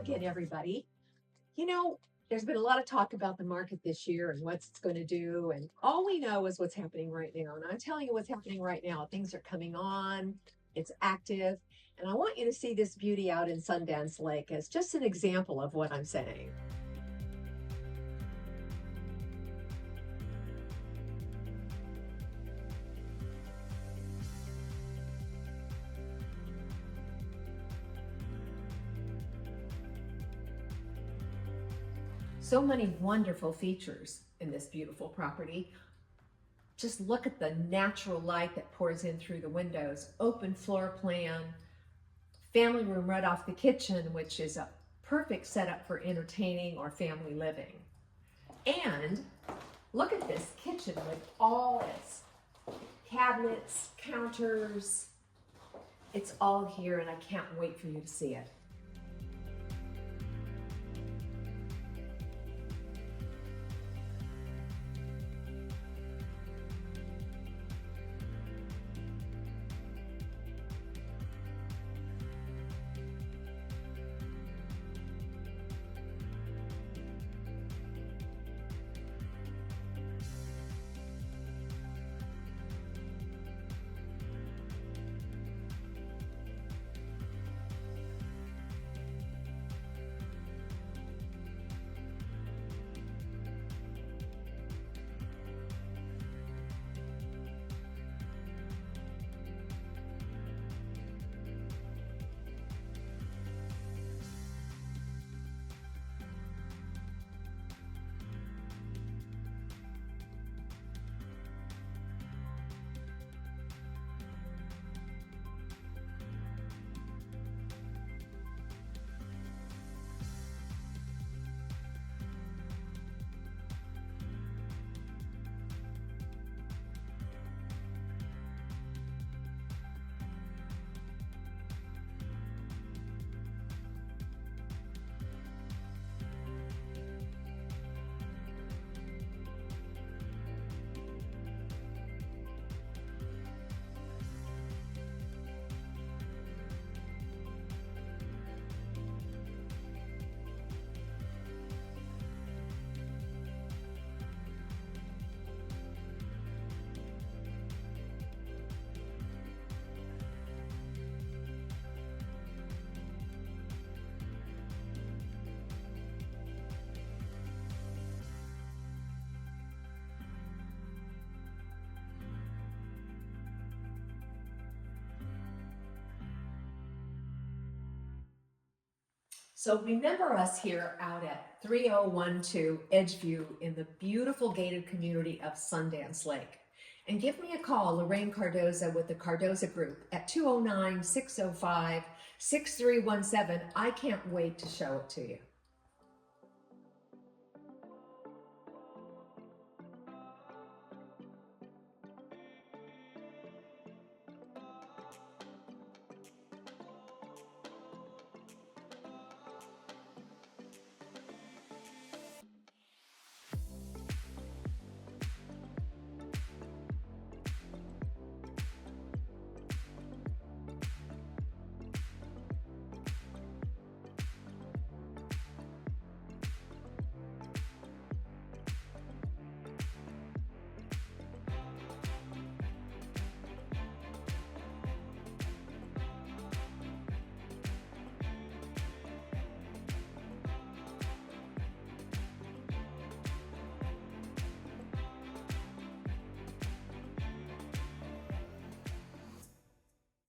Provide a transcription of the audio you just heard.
again, everybody. You know, there's been a lot of talk about the market this year and what's it's going to do. And all we know is what's happening right now. And I'm telling you what's happening right now. Things are coming on, it's active. And I want you to see this beauty out in Sundance Lake as just an example of what I'm saying. So many wonderful features in this beautiful property. Just look at the natural light that pours in through the windows, open floor plan, family room right off the kitchen, which is a perfect setup for entertaining or family living. And look at this kitchen with all its cabinets, counters. It's all here and I can't wait for you to see it. So remember us here out at 3012 Edgeview in the beautiful gated community of Sundance Lake. And give me a call, Lorraine Cardoza with the Cardoza Group at 209-605-6317. I can't wait to show it to you.